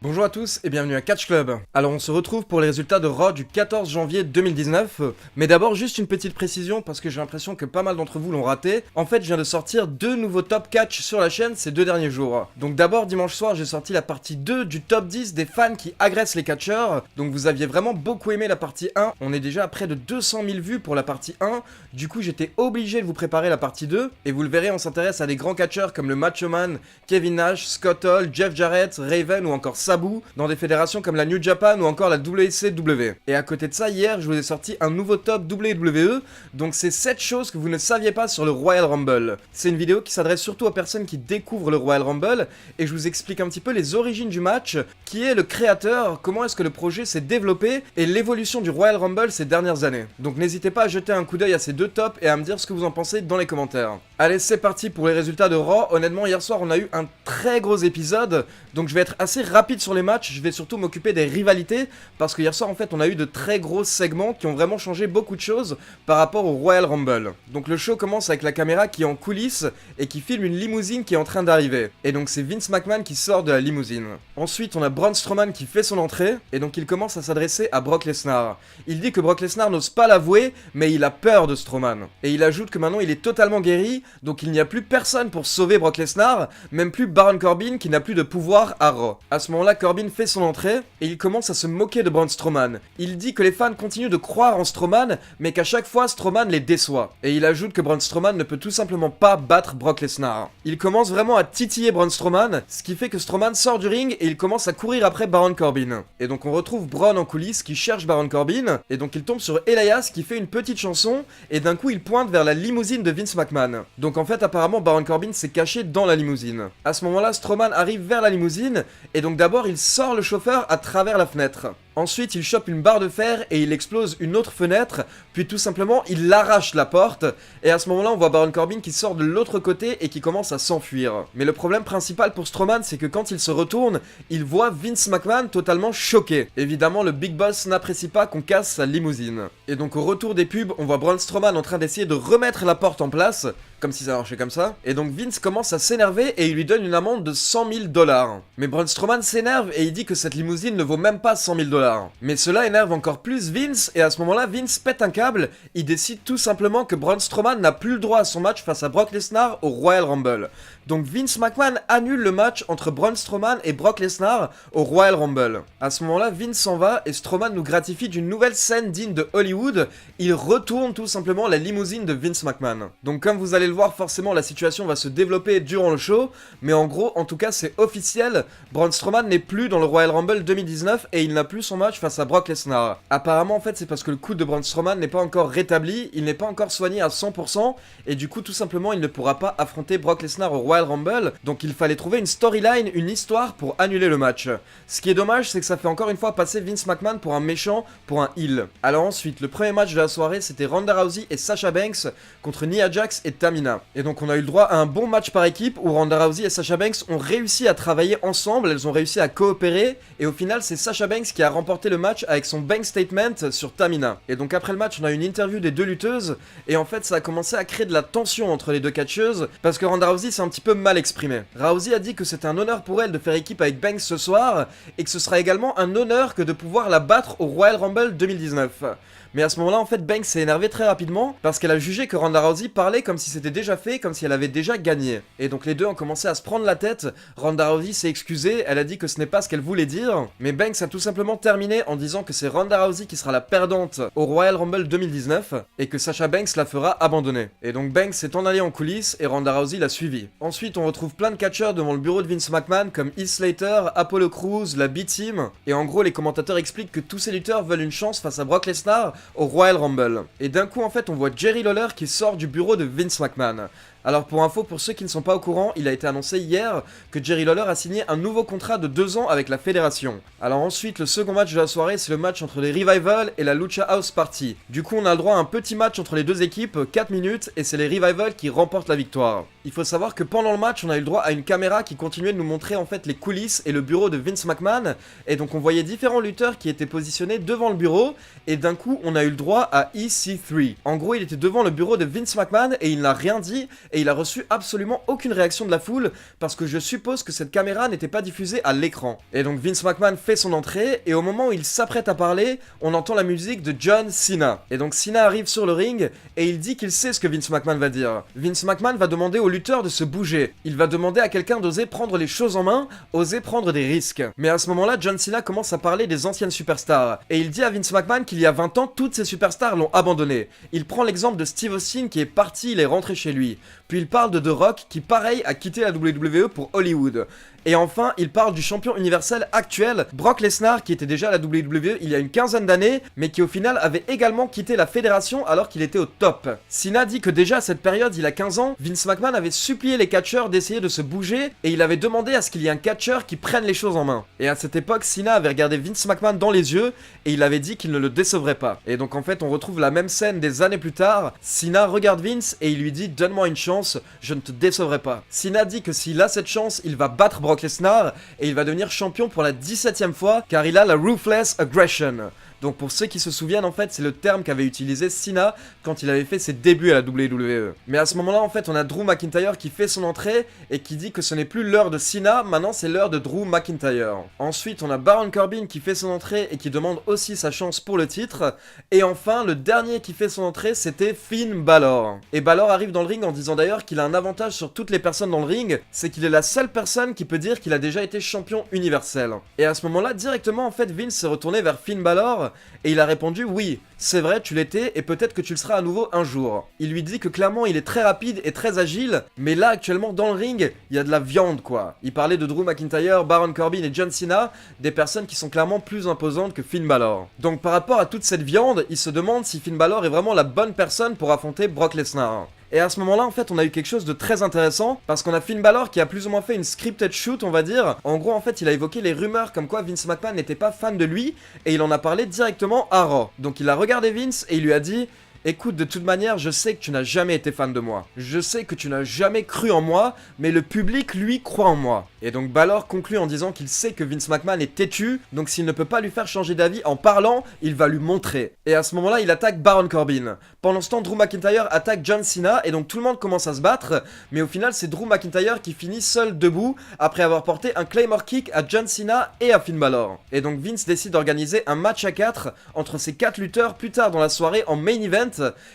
Bonjour à tous et bienvenue à Catch Club. Alors on se retrouve pour les résultats de Raw du 14 janvier 2019, mais d'abord juste une petite précision parce que j'ai l'impression que pas mal d'entre vous l'ont raté. En fait je viens de sortir 2 nouveaux top catch sur la chaîne ces 2 derniers jours. Donc d'abord dimanche soir j'ai sorti la partie 2 du top 10 des fans qui agressent les catcheurs. Donc vous aviez vraiment beaucoup aimé la partie 1, on est déjà à près de 200 000 vues pour la partie 1. Du coup j'étais obligé de vous préparer la partie 2, et vous le verrez on s'intéresse à des grands catcheurs comme le Macho Man, Kevin Nash, Scott Hall, Jeff Jarrett, Raven ou encore Sabu, dans des fédérations comme la New Japan ou encore la WCW. Et à côté de ça, hier, je vous ai sorti un nouveau top WWE, donc c'est 7 choses que vous ne saviez pas sur le Royal Rumble. C'est une vidéo qui s'adresse surtout aux personnes qui découvrent le Royal Rumble, et je vous explique un petit peu les origines du match, qui est le créateur, comment est-ce que le projet s'est développé, et l'évolution du Royal Rumble ces dernières années. Donc n'hésitez pas à jeter un coup d'œil à ces 2 tops et à me dire ce que vous en pensez dans les commentaires. Allez, c'est parti pour les résultats de Raw. Honnêtement, hier soir, on a eu un très gros épisode, donc je vais être assez rapide sur les matchs. Je vais surtout m'occuper des rivalités, parce que hier soir en fait on a eu de très gros segments qui ont vraiment changé beaucoup de choses par rapport au Royal Rumble. Donc le show commence avec la caméra qui est en coulisses et qui filme une limousine qui est en train d'arriver. Et donc c'est Vince McMahon qui sort de la limousine. Ensuite on a Braun Strowman qui fait son entrée, et donc il commence à s'adresser à Brock Lesnar. Il dit que Brock Lesnar n'ose pas l'avouer, mais il a peur de Strowman. Et il ajoute que maintenant il est totalement guéri, donc il n'y a plus personne pour sauver Brock Lesnar, même plus Baron Corbin qui n'a plus de pouvoir à Raw. À ce moment-là, Corbin fait son entrée et il commence à se moquer de Braun Strowman. Il dit que les fans continuent de croire en Strowman, mais qu'à chaque fois Strowman les déçoit. Et il ajoute que Braun Strowman ne peut tout simplement pas battre Brock Lesnar. Il commence vraiment à titiller Braun Strowman, ce qui fait que Strowman sort du ring et il commence à courir après Baron Corbin. Et donc on retrouve Braun en coulisses qui cherche Baron Corbin, et donc il tombe sur Elias qui fait une petite chanson, et d'un coup il pointe vers la limousine de Vince McMahon. Donc en fait apparemment Baron Corbin s'est caché dans la limousine. À ce moment-là Strowman arrive vers la limousine, et donc d'abord il sort le chauffeur à travers la fenêtre. Ensuite, il chope une barre de fer et il explose une autre fenêtre, puis tout simplement, il arrache la porte, et à ce moment-là, on voit Baron Corbin qui sort de l'autre côté et qui commence à s'enfuir. Mais le problème principal pour Strowman, c'est que quand il se retourne, il voit Vince McMahon totalement choqué. Évidemment, le Big Boss n'apprécie pas qu'on casse sa limousine. Et donc au retour des pubs, on voit Braun Strowman en train d'essayer de remettre la porte en place, comme si ça marchait comme ça, et donc Vince commence à s'énerver et il lui donne une amende de 100 000 $. Mais Braun Strowman s'énerve et il dit que cette limousine ne vaut même pas 100 000 $. Mais cela énerve encore plus Vince, et à ce moment-là, Vince pète un câble, il décide tout simplement que Braun Strowman n'a plus le droit à son match face à Brock Lesnar au Royal Rumble. Donc Vince McMahon annule le match entre Braun Strowman et Brock Lesnar au Royal Rumble. À ce moment-là, Vince s'en va et Strowman nous gratifie d'une nouvelle scène digne de Hollywood. Il retourne tout simplement la limousine de Vince McMahon. Donc comme vous allez le voir, forcément la situation va se développer durant le show, mais en gros, en tout cas c'est officiel, Braun Strowman n'est plus dans le Royal Rumble 2019 et il n'a plus son match face à Brock Lesnar. Apparemment en fait c'est parce que le coude de Braun Strowman n'est pas encore rétabli, il n'est pas encore soigné à 100%, et du coup tout simplement il ne pourra pas affronter Brock Lesnar au Royal Rumble, donc il fallait trouver une storyline, une histoire pour annuler le match. Ce qui est dommage, c'est que ça fait encore une fois passer Vince McMahon pour un méchant, pour un heel. Alors ensuite, le premier match de la soirée, c'était Ronda Rousey et Sasha Banks contre Nia Jax et Tamina. Et donc on a eu le droit à un bon match par équipe où Ronda Rousey et Sasha Banks ont réussi à travailler ensemble, elles ont réussi à coopérer, et au final c'est Sasha Banks qui a remporté le match avec son bank statement sur Tamina. Et donc après le match, on a eu une interview des 2 lutteuses, et en fait ça a commencé à créer de la tension entre les 2 catcheuses, parce que Ronda Rousey s'est un petit peu mal exprimée. Rousey a dit que c'était un honneur pour elle de faire équipe avec Banks ce soir, et que ce sera également un honneur que de pouvoir la battre au Royal Rumble 2019. Mais à ce moment-là, en fait, Banks s'est énervée très rapidement parce qu'elle a jugé que Ronda Rousey parlait comme si c'était déjà fait, comme si elle avait déjà gagné. Et donc les deux ont commencé à se prendre la tête. Ronda Rousey s'est excusée, elle a dit que ce n'est pas ce qu'elle voulait dire, mais Banks a tout simplement terminé en disant que c'est Ronda Rousey qui sera la perdante au Royal Rumble 2019 et que Sasha Banks la fera abandonner. Et donc Banks s'est en allé en coulisses et Ronda Rousey l'a suivi. Ensuite, on retrouve plein de catcheurs devant le bureau de Vince McMahon comme Heath Slater, Apollo Crews, la B-Team, et en gros les commentateurs expliquent que tous ces lutteurs veulent une chance face à Brock Lesnar au Royal Rumble. Et d'un coup en fait on voit Jerry Lawler qui sort du bureau de Vince McMahon. Alors pour info, pour ceux qui ne sont pas au courant, il a été annoncé hier que Jerry Lawler a signé un nouveau contrat de 2 ans avec la fédération. Alors ensuite, le second match de la soirée, c'est le match entre les Revival et la Lucha House Party. Du coup, on a le droit à un petit match entre les 2 équipes, 4 minutes, et c'est les Revival qui remportent la victoire. Il faut savoir que pendant le match, on a eu le droit à une caméra qui continuait de nous montrer en fait les coulisses et le bureau de Vince McMahon, et donc on voyait différents lutteurs qui étaient positionnés devant le bureau, et d'un coup, on a eu le droit à EC3. En gros, il était devant le bureau de Vince McMahon et il n'a rien dit, et il a reçu absolument aucune réaction de la foule parce que je suppose que cette caméra n'était pas diffusée à l'écran. Et donc Vince McMahon fait son entrée et au moment où il s'apprête à parler, on entend la musique de John Cena. Et donc Cena arrive sur le ring et il dit qu'il sait ce que Vince McMahon va dire. Vince McMahon va demander au lutteur de se bouger. Il va demander à quelqu'un d'oser prendre les choses en main, oser prendre des risques. Mais à ce moment-là, John Cena commence à parler des anciennes superstars. Et il dit à Vince McMahon qu'il y a 20 ans, toutes ces superstars l'ont abandonné. Il prend l'exemple de Steve Austin qui est parti, il est rentré chez lui. Puis il parle de The Rock qui, pareil, a quitté la WWE pour Hollywood. Et enfin, il parle du champion universel actuel, Brock Lesnar, qui était déjà à la WWE il y a une quinzaine d'années, mais qui au final avait également quitté la fédération alors qu'il était au top. Cena dit que déjà à cette période, il a 15 ans, Vince McMahon avait supplié les catcheurs d'essayer de se bouger, et il avait demandé à ce qu'il y ait un catcheur qui prenne les choses en main. Et à cette époque, Cena avait regardé Vince McMahon dans les yeux, et il avait dit qu'il ne le décevrait pas. Et donc en fait, on retrouve la même scène des années plus tard, Cena regarde Vince, et il lui dit « Donne-moi une chance, je ne te décevrai pas ». Cena dit que s'il a cette chance, il va battre Brock Lesnar et il va devenir champion pour la 17e fois car il a la Ruthless Aggression. Donc pour ceux qui se souviennent, en fait, c'est le terme qu'avait utilisé Cena quand il avait fait ses débuts à la WWE. Mais à ce moment-là, en fait, on a Drew McIntyre qui fait son entrée et qui dit que ce n'est plus l'heure de Cena, maintenant c'est l'heure de Drew McIntyre. Ensuite, on a Baron Corbin qui fait son entrée et qui demande aussi sa chance pour le titre. Et enfin, le dernier qui fait son entrée, c'était Finn Balor. Et Balor arrive dans le ring en disant d'ailleurs qu'il a un avantage sur toutes les personnes dans le ring, c'est qu'il est la seule personne qui peut dire qu'il a déjà été champion universel. Et à ce moment-là, directement, en fait, Vince s'est retourné vers Finn Balor et il a répondu oui, c'est vrai, tu l'étais et peut-être que tu le seras à nouveau un jour. Il lui dit que clairement il est très rapide et très agile, mais là actuellement dans le ring, il y a de la viande quoi. Il parlait de Drew McIntyre, Baron Corbin et John Cena, des personnes qui sont clairement plus imposantes que Finn Balor. Donc par rapport à toute cette viande, il se demande si Finn Balor est vraiment la bonne personne pour affronter Brock Lesnar. Et à ce moment-là, en fait, on a eu quelque chose de très intéressant, parce qu'on a Finn Balor qui a plus ou moins fait une scripted shoot, on va dire. En gros, en fait, il a évoqué les rumeurs comme quoi Vince McMahon n'était pas fan de lui, et il en a parlé directement à Raw. Donc il a regardé Vince et il lui a dit... Écoute, de toute manière, je sais que tu n'as jamais été fan de moi. Je sais que tu n'as jamais cru en moi, mais le public, lui, croit en moi. Et donc Balor conclut en disant qu'il sait que Vince McMahon est têtu, donc s'il ne peut pas lui faire changer d'avis en parlant, il va lui montrer. Et à ce moment-là, il attaque Baron Corbin. Pendant ce temps, Drew McIntyre attaque John Cena, et donc tout le monde commence à se battre, mais au final, c'est Drew McIntyre qui finit seul debout, après avoir porté un Claymore Kick à John Cena et à Finn Balor. Et donc Vince décide d'organiser un match à 4 entre ces 4 lutteurs plus tard dans la soirée en main event,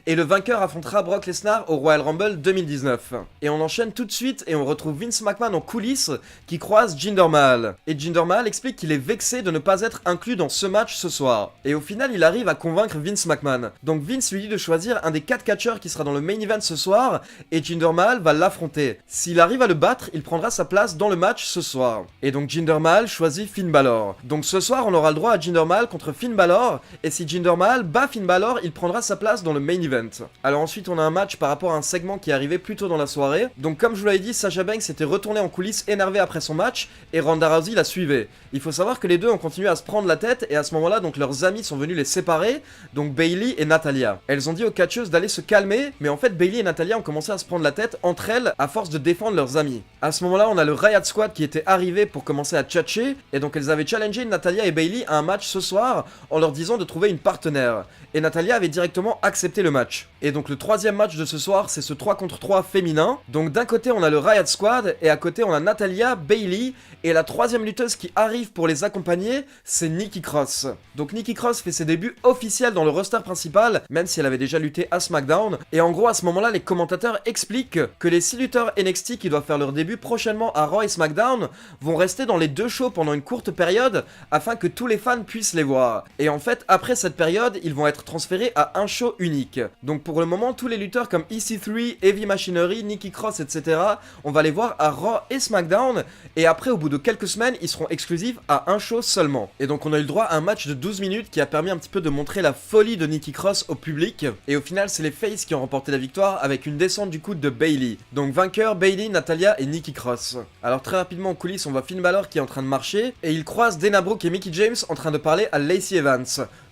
et le vainqueur affrontera Brock Lesnar au Royal Rumble 2019. Et on enchaîne tout de suite et on retrouve Vince McMahon en coulisses qui croise Jinder Mahal. Et Jinder Mahal explique qu'il est vexé de ne pas être inclus dans ce match ce soir. Et au final, il arrive à convaincre Vince McMahon. Donc Vince lui dit de choisir un des 4 catcheurs qui sera dans le main event ce soir et Jinder Mahal va l'affronter. S'il arrive à le battre, il prendra sa place dans le match ce soir. Et donc Jinder Mahal choisit Finn Balor. Donc ce soir, on aura le droit à Jinder Mahal contre Finn Balor et si Jinder Mahal bat Finn Balor, il prendra sa place dans le main event. Alors ensuite on a un match par rapport à un segment qui est arrivé plus tôt dans la soirée. Donc comme je vous l'avais dit, Sasha Banks était retourné en coulisses énervé après son match et Ronda Rousey la suivait. Il faut savoir que les deux ont continué à se prendre la tête et à ce moment-là donc leurs amis sont venus les séparer, donc Bayley et Natalya. Elles ont dit aux catcheuses d'aller se calmer, mais en fait Bayley et Natalya ont commencé à se prendre la tête entre elles à force de défendre leurs amis. À ce moment-là on a le Riot Squad qui était arrivé pour commencer à tchatcher et donc elles avaient challengé Natalya et Bayley à un match ce soir en leur disant de trouver une partenaire. Et Natalya avait directement accepté le match. Et donc le troisième match de ce soir, c'est ce 3 contre 3 féminin. Donc d'un côté on a le Riot Squad et à côté on a Natalya, Bayley et la troisième lutteuse qui arrive pour les accompagner, c'est Nikki Cross. Donc Nikki Cross fait ses débuts officiels dans le roster principal, même si elle avait déjà lutté à SmackDown. Et en gros à ce moment-là, les commentateurs expliquent que les 6 lutteurs NXT qui doivent faire leur début prochainement à Raw et SmackDown vont rester dans les deux shows pendant une courte période afin que tous les fans puissent les voir. Et en fait, après cette période, ils vont être transférés à un show unique. Donc pour le moment, tous les lutteurs comme EC3, Heavy Machinery, Nikki Cross, etc., on va les voir à Raw et SmackDown, et après, au bout de quelques semaines, ils seront exclusifs à un show seulement. Et donc on a eu le droit à un match de 12 minutes qui a permis un petit peu de montrer la folie de Nikki Cross au public, et au final, c'est les Faces qui ont remporté la victoire avec une descente du coude de Bayley. Donc vainqueur, Bayley, Natalya et Nikki Cross. Alors très rapidement en coulisses, on voit Finn Balor qui est en train de marcher, et il croise Dana Brooke et Mickie James en train de parler à Lacey Evans.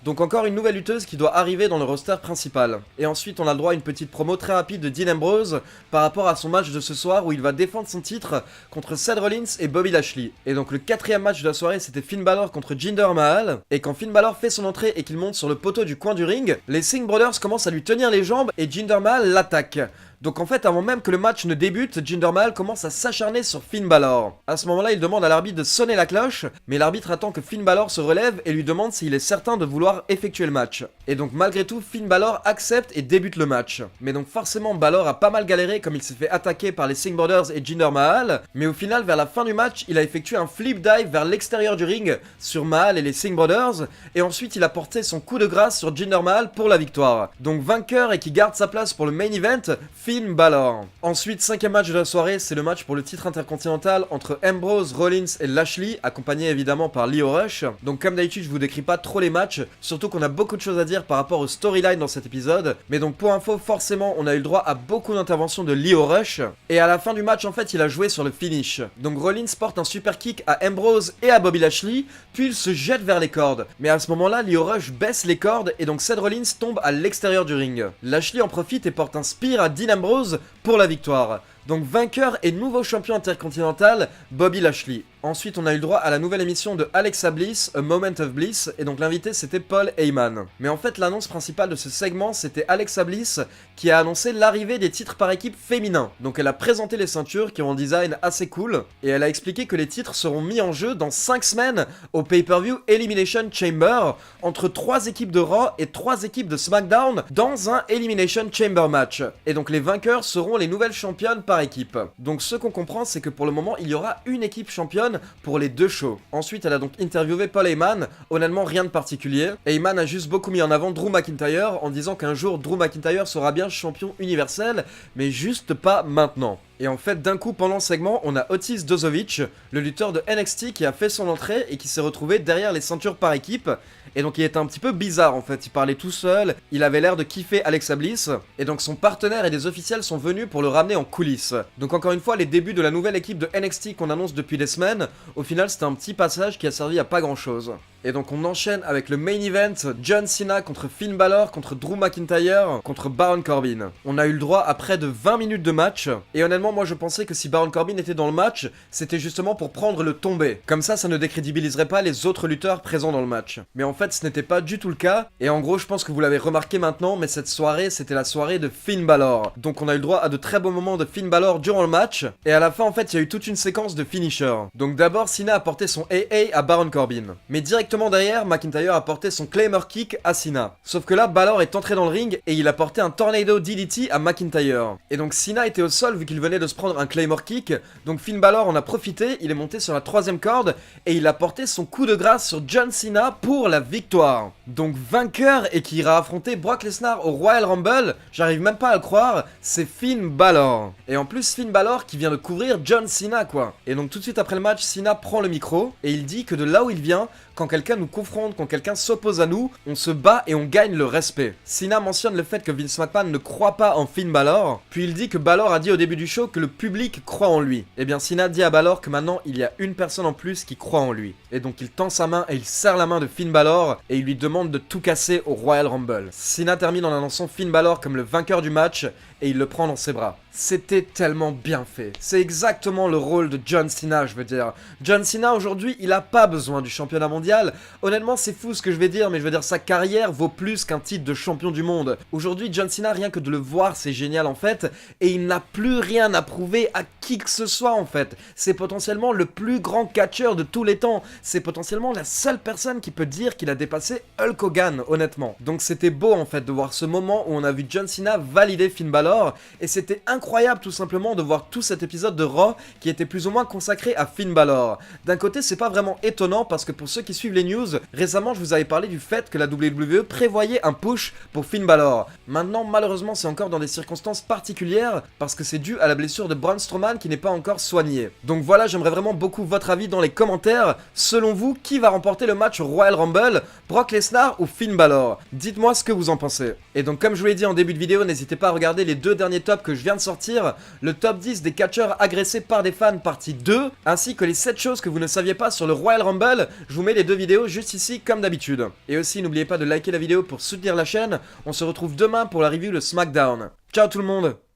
Donc encore une nouvelle lutteuse qui doit arriver dans le roster principal. Et ensuite on a le droit à une petite promo très rapide de Dean Ambrose par rapport à son match de ce soir où il va défendre son titre contre Seth Rollins et Bobby Lashley. Et donc le quatrième match de la soirée c'était Finn Balor contre Jinder Mahal. Et quand Finn Balor fait son entrée et qu'il monte sur le poteau du coin du ring, les Singh Brothers commencent à lui tenir les jambes et Jinder Mahal l'attaque. Donc en fait, avant même que le match ne débute, Jinder Mahal commence à s'acharner sur Finn Balor. À ce moment-là, il demande à l'arbitre de sonner la cloche, mais l'arbitre attend que Finn Balor se relève et lui demande s'il est certain de vouloir effectuer le match. Et donc malgré tout, Finn Balor accepte et débute le match. Mais donc forcément, Balor a pas mal galéré comme il s'est fait attaquer par les Singh Brothers et Jinder Mahal, mais au final, vers la fin du match, il a effectué un flip dive vers l'extérieur du ring sur Mahal et les Singh Brothers, et ensuite il a porté son coup de grâce sur Jinder Mahal pour la victoire. Donc vainqueur et qui garde sa place pour le main event, Finn Balor. Ensuite, cinquième match de la soirée, c'est le match pour le titre intercontinental entre Ambrose, Rollins et Lashley, accompagné évidemment par Lio Rush. Donc comme d'habitude, je vous décris pas trop les matchs, surtout qu'on a beaucoup de choses à dire par rapport au storyline dans cet épisode. Mais donc pour info, forcément, on a eu le droit à beaucoup d'interventions de Lio Rush. Et à la fin du match, en fait, il a joué sur le finish. Donc Rollins porte un super kick à Ambrose et à Bobby Lashley, puis il se jette vers les cordes. Mais à ce moment-là, Lio Rush baisse les cordes et donc Seth Rollins tombe à l'extérieur du ring. Lashley en profite et porte un spear à Dean Ambrose pour la victoire. Donc vainqueur et nouveau champion intercontinental, Bobby Lashley. Ensuite, on a eu le droit à la nouvelle émission de Alexa Bliss, A Moment of Bliss, et donc l'invité c'était Paul Heyman. Mais en fait, l'annonce principale de ce segment, c'était Alexa Bliss qui a annoncé l'arrivée des titres par équipe féminins. Donc elle a présenté les ceintures qui ont un design assez cool, et elle a expliqué que les titres seront mis en jeu dans 5 semaines au pay-per-view Elimination Chamber, entre 3 équipes de Raw et 3 équipes de SmackDown dans un Elimination Chamber match. Et donc les vainqueurs seront les nouvelles championnes par équipe. Donc ce qu'on comprend, c'est que pour le moment, il y aura une équipe championne pour les 2 shows. Ensuite, elle a donc interviewé Paul Heyman, honnêtement rien de particulier. Heyman a juste beaucoup mis en avant Drew McIntyre en disant qu'un jour Drew McIntyre sera bien champion universel, mais juste pas maintenant. Et en fait, d'un coup, pendant le segment, on a Otis Dozovic, le lutteur de NXT qui a fait son entrée et qui s'est retrouvé derrière les ceintures par équipe. Et donc il était un petit peu bizarre en fait, il parlait tout seul, il avait l'air de kiffer Alexa Bliss, et donc son partenaire et des officiels sont venus pour le ramener en coulisses. Donc encore une fois, les débuts de la nouvelle équipe de NXT qu'on annonce depuis des semaines, au final c'était un petit passage qui a servi à pas grand chose. Et donc on enchaîne avec le main event, John Cena contre Finn Balor, contre Drew McIntyre, contre Baron Corbin. On a eu le droit à près de 20 minutes de match, et honnêtement moi je pensais que si Baron Corbin était dans le match, c'était justement pour prendre le tombé. Comme ça ne décrédibiliserait pas les autres lutteurs présents dans le match. Mais en fait ce n'était pas du tout le cas, et en gros je pense que vous l'avez remarqué maintenant, mais cette soirée c'était la soirée de Finn Balor. Donc on a eu le droit à de très beaux moments de Finn Balor durant le match, et à la fin en fait il y a eu toute une séquence de finisher. Donc d'abord Cena a porté son AA à Baron Corbin, mais directement derrière, McIntyre a porté son Claymore Kick à Cena. Sauf que là, Balor est entré dans le ring et il a porté un Tornado DDT à McIntyre. Et donc Cena était au sol vu qu'il venait de se prendre un Claymore Kick, donc Finn Balor en a profité, il est monté sur la 3ème corde et il a porté son coup de grâce sur John Cena pour la victoire. Donc vainqueur et qui ira affronter Brock Lesnar au Royal Rumble, j'arrive même pas à le croire, c'est Finn Balor. Et en plus Finn Balor qui vient de couvrir John Cena quoi. Et donc tout de suite après le match, Cena prend le micro et il dit que de là où il vient, quand quelqu'un nous confronte, quand quelqu'un s'oppose à nous, on se bat et on gagne le respect. Cena mentionne le fait que Vince McMahon ne croit pas en Finn Balor, puis il dit que Balor a dit au début du show que le public croit en lui. Et bien Cena dit à Balor que maintenant il y a une personne en plus qui croit en lui. Et donc il tend sa main et il serre la main de Finn Balor et il lui demande de tout casser au Royal Rumble. Cena termine en annonçant Finn Balor comme le vainqueur du match et il le prend dans ses bras. C'était tellement bien fait. C'est exactement le rôle de John Cena, je veux dire. John Cena, aujourd'hui, il a pas besoin du championnat mondial. Honnêtement, c'est fou ce que je vais dire, mais je veux dire, sa carrière vaut plus qu'un titre de champion du monde. Aujourd'hui, John Cena, rien que de le voir, c'est génial en fait. Et il n'a plus rien à prouver à qui que ce soit en fait. C'est potentiellement le plus grand catcheur de tous les temps. C'est potentiellement la seule personne qui peut dire qu'il a dépassé Hulk Hogan, honnêtement. Donc c'était beau en fait de voir ce moment où on a vu John Cena valider Finn Balor. Et c'était incroyable tout simplement de voir tout cet épisode de Raw qui était plus ou moins consacré à Finn Balor. D'un côté c'est pas vraiment étonnant parce que pour ceux qui suivent les news, récemment je vous avais parlé du fait que la WWE prévoyait un push pour Finn Balor. Maintenant malheureusement c'est encore dans des circonstances particulières parce que c'est dû à la blessure de Braun Strowman qui n'est pas encore soignée. Donc voilà, j'aimerais vraiment beaucoup votre avis dans les commentaires. Selon vous, qui va remporter le match au Royal Rumble, Brock Lesnar ou Finn Balor? Dites-moi ce que vous en pensez. Et donc comme je vous l'ai dit en début de vidéo, n'hésitez pas à regarder les 2 derniers tops que je viens de sortir, le top 10 des catcheurs agressés par des fans partie 2, ainsi que les 7 choses que vous ne saviez pas sur le Royal Rumble. Je vous mets les 2 vidéos juste ici comme d'habitude. Et aussi n'oubliez pas de liker la vidéo pour soutenir la chaîne, on se retrouve demain pour la review de SmackDown. Ciao tout le monde!